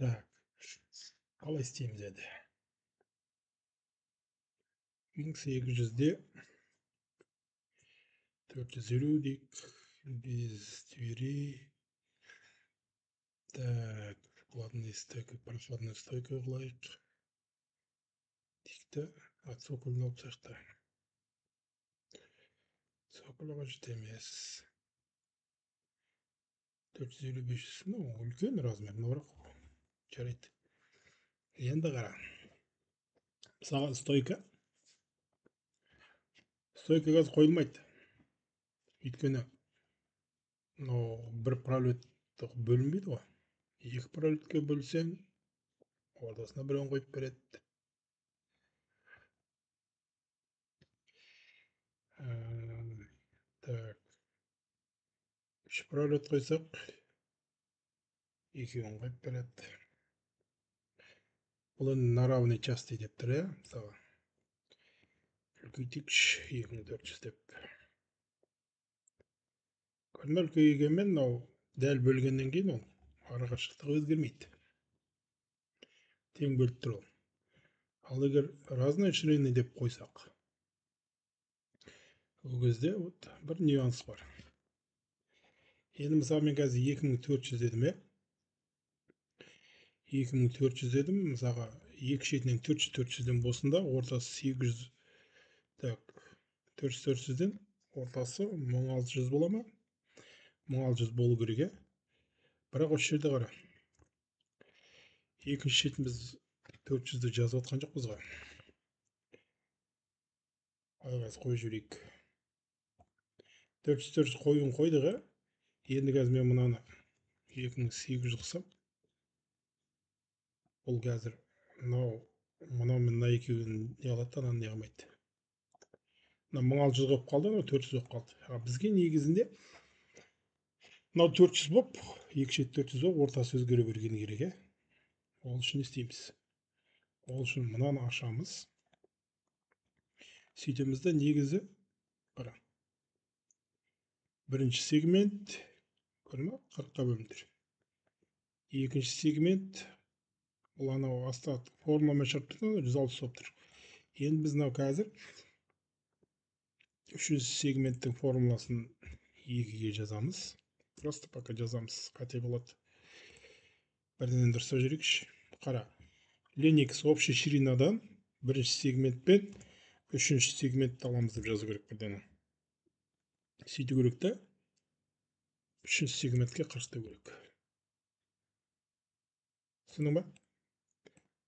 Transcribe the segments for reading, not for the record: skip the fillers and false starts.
Так, қалай істейміз енді? 1800-де 450 дейік, без дверей. Так, вкладные стойка, проходная стойка қылайық. Дейік та, цокольный алып тастайық та. Цоколь қажет емес. 450-500, ну, үлкен размер, бірақ жарайды. Енді қара. Мысалға стойка. Стойка қазір қойылмайды. Өйткені бір пролеттық бөлінбейді ғой. Екі пролетке бөлсең, ортасына біреуін қойып береді. Так, үш пролет қойсақ, екеуін қойып береді. Бұл енді на равный части деп тұр, иә, мысалы. Үлкейтейікші, 2400 деп. Көрме үлкейгенмен, мынау дәл бөлгеннен кейін ол арақашықтығы өзгермейді. Тең бөліп тұр ол. Ал егер разное члени деп қойсақ, ол кезде вот бір нюанс бар. Енді мысалы мен қазір 2400 дедім, иә. 2400 дедім, мысалға екі шетінен 400-400-ден болсын да, ортасы 800. Так, 400-400-ден ортасы 1600 бола ма? 1600 болу керек, иә. Бірақ осы жерде қара. Екінші шетін біз 400-ді жазып отқан жоқпыз ғой. Ағаз қойып жіберейік. 400-400 қойын қойдық, иә. Енді қазір мен мынаны 2800 қылсам, бұл қазір мынау мен мына екеуін не алады, ананы не қылмайды. Мына 1600 болып қалды, мынау 400 болып қалды. Бізге негізінде мынау 400 болып, екі шет 400 болып, ортасы өзгере бергені керек, иә. Ол үшін не істейміз? Ол үшін мынаны ашамыз. Сөйтеміз де негізі қара. Бірінші сегмент, көрме, 40-қа бөлінді. Екінші сегмент, бұл анау аста формуламен шығып тұрды, 160 болып тұр. Енді біз мынау қазір үшінші сегменттің формуласын 2-ге жазамыз. Просто пока жазамыз, қате болады. Бірден дұрыстап жүрейікші. Қара. Лен X общий ширинадан бірінші сегмент пен үшінші сегментті аламыз деп жазу керек бірден. Сөйту керек та, үшінші сегментке қашты керек. Түсіндің ба?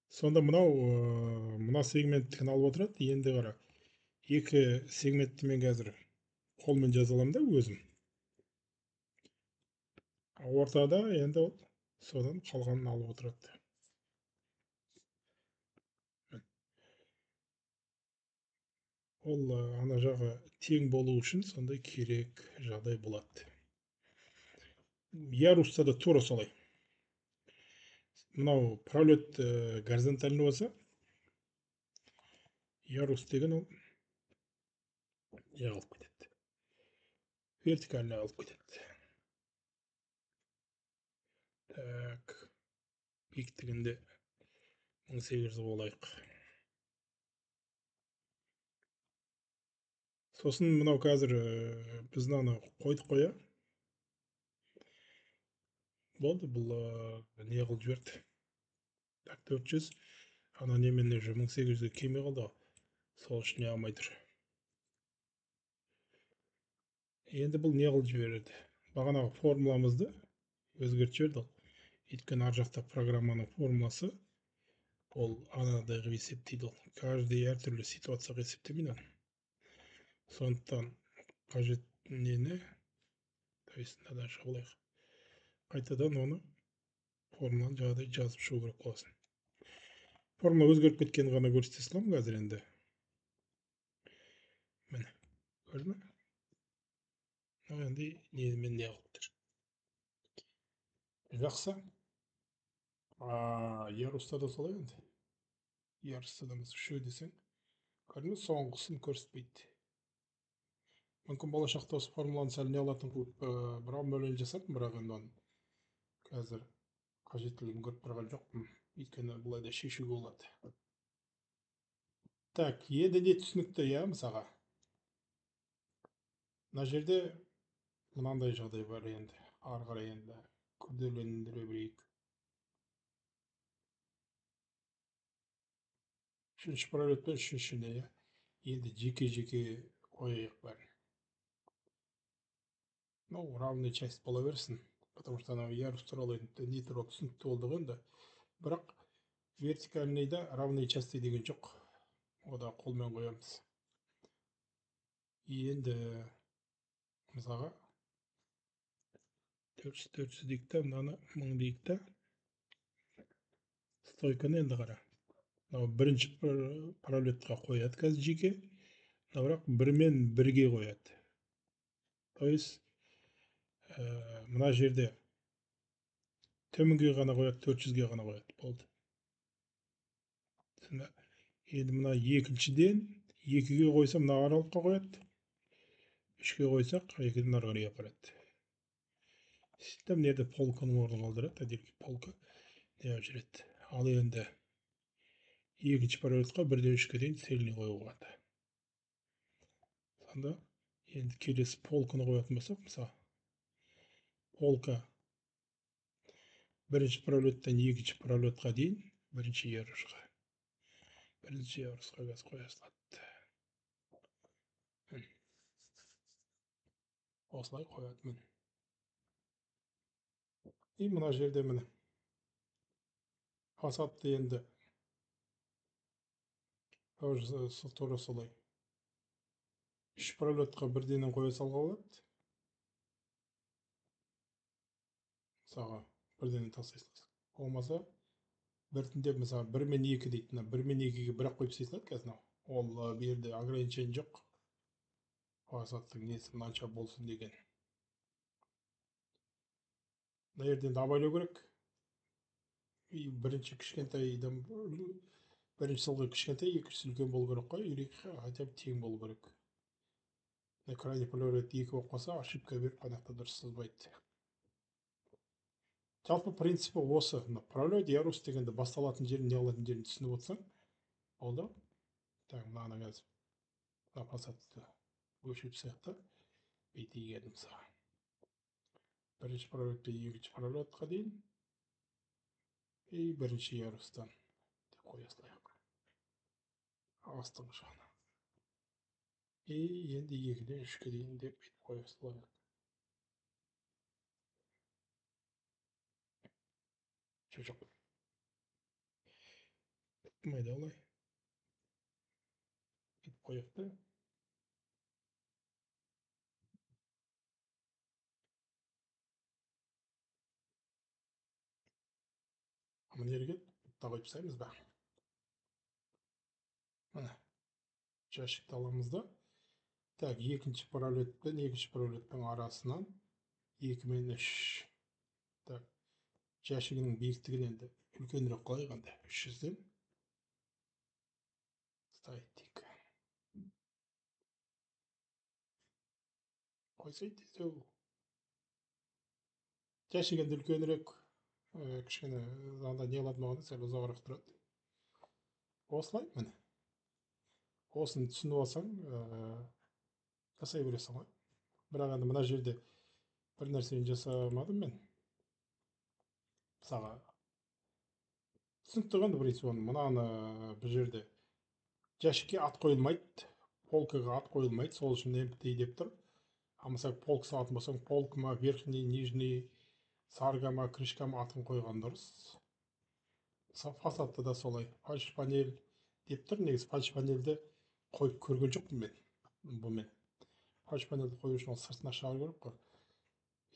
Сонда мына сегменттің алып отырады. Енді қара. Екі сегментті мен қазір қолмен жаза аламын да өзім. Ортада енді содан қалғанын алып отырады. Ол ана жағы тең болу үшін сондай керек жағдай болады. Яруста да тура солай. Мынау пролет горизонтальный болса, ярус деген ол не алып кетеді? Вертикальный алып кетеді. Так, биіктігінде 1800 болайық. Сосын мынау қазір біз мынаны қойдық қоя. Болды, бұл не қылып жіберді. Так, 400. Ана немен 1800-ге келмей қалды. Сол үшін не алмай тұр. Енді бұл не қылып жібереді? Бағанағы формуламызды өзгертіп жіберді. Өйткені ар жақта программаның формуласы ол анадай қылып есептейді. Каждый әртүрлі ситуацияға есептемейді. Сондықтан қажет нені, то есть мынадан шығып қайтадан оны формуланы жағдай жазып шығу керек болсын. Формула өзгеріп кеткенін ғана көрсете саламын қазір енді. Міне, көрді ме? Енді немен не қылып тұр. Жақсы. Яруста да солай енді. Яруста да үшеу десең, көрді ме, соңғысын көрсетпейді. Мүмкін болашақта осы формуланы сәл не алатын қылып, бір бөлін жасап, бірақ енді оны қазір қажеттілігін көріп тұрған жоқпын, өйткені былай да шешуге болады. Так, енді не түсінікті, иә, мысалға мына жерде мынандай жағдай бар. Енді ары қарай енді күрделендіре берейік. Үшінші пролет пен үшіншіні, иә, енді жеке қояйық бәрін. Ну, равный часть бола берсін, потому что анау ярус туралы не туралы түсінікті болдық енді. Бірақ вертикальныйда равный части деген жоқ, ода қолмен қоямыз. Енді мысалға 400 дейік та, мынаны 1000 дейік та. Стойканы енді қара. Мынау бірінші пролетқа қояды қазір жеке, бірақ 1 мен 1-ге қояды. То есть мына жерде төменге ғана қояды, 400-ге ғана қояды. Болды. Енді мына екіншіден 2-ге қойса, мына аралыққа қояды. 3-ге қойсақ, 2-ден ары қарай апарады. Сөйтіп мына жерде полканың орнын қалдырады, әдетте полка деп жүреді. Ал енді екінші пролетқа 1-ден 3-ге дейін цельный қоюға болады. Сонда енді келесі полканы қоятын болсақ, мысалы полка бірінші пролеттен екінші пролетқа дейін бірінші ярусқа газ қоя салады. Осылай қояды. И мына жерде міне фасадты енді тура солай 3 пролетқа 1-ден қоя салға болады. Мысалға 1-ден тастай саласың. Болмаса біртіндеп, мысалы 1 мен 2 дейді. 1 мен 2-ге бірақ қойып істей салады қазір. Ол бұл жерде ограничение жоқ. Фасадтың несі мынанша болсын деген. Мына жерден абайлау керек. Бірінші кішкентайдан бірінші сылғы кішкентай, екіншісі үлкен болу керек қой, или хотя бы тең болу керек. Крайний пролет 2 болып қалса, ошибка беріп қанақта дұрыс сызбайды. Жалпы принципі осы. Пролет ярус дегенде басталатын жерін, не қылатын жерін түсініп отырсаң, болды. Так, мынаны қазір мына фасадты өшіріп сияқты бүйтейік енді мысалға. Бірінші пролеттен екінші пролетқа дейін и бірінші ярустан деп қоя салайық. Астыңғы жағына. И енді 2-ден 3-ге дейін деп бүйтіп қоя салайық. Жоқ. Бітмейді олай. Бүйтіп қояйық та. Мына жерге қойып тастаймыз ба? Міне. Жәшікті аламыз да. Так, екінші пролеттің арасынан 2 мен 3. Так, жәшігінің биіктігін енді үлкенірек қылайық енді 300-ден. Ставить. Қойсайды деу. Жәшік енді үлкенірек, кішкене анда не қылатын болғанда сәл ұзағырақ тұрады. Осылай міне. Осыны түсініп алсаң, жасай бересің ғой. Бірақ енді мына жерде бір нәрсені жасамадым мен. Мысалға түсінікті ғой принцип оны. Мынаны бір жерде жәшікке ат қойылмайды, полкаға ат қойылмайды, сол үшін empty деп тұр. А мысалы полка салатын болсаң, полка ма, верхний, нижний, сарга ма, крышка ма атын қойған дұрыс. Фасадта да солай. Фальш панель деп тұр. Негізі фальш панельді қойып көрген жоқпын мен. Бұмен. Фальш панельді қою үшін ол сыртына шығару керек қой.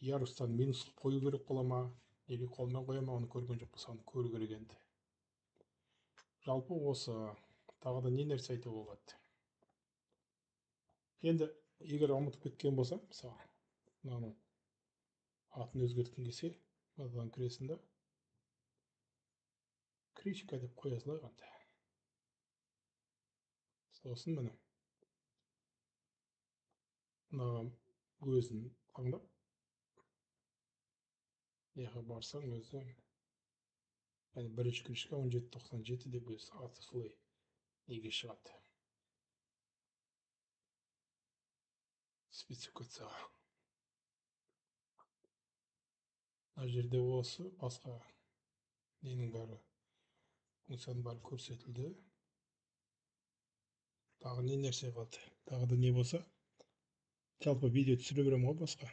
Ярустан минус қою керек бола ма, или қолмен қоя ма, оны көрген жоқ болса, оны көру керек енді. Жалпы осы тағы да не нәрсе айтуға болады. Енді егер ұмытып кеткен болсам, мысалы, мынаның атын өзгерткім келсе, мынадан кіресің да, крышка деп қоя салайық енді. Сосын міне. Мынаған өзін таңдап, неге барсаң өзі яғни бірінші кірішке 1797 деп өз аты солай неге шығады спецификацияға. мына жерде осы басқа ненің бәрі функцияның бәрі көрсетілді. Тағы не нәрсе қалды? Тағы да не болса, жалпы видео түсіре беремін ғой басқа.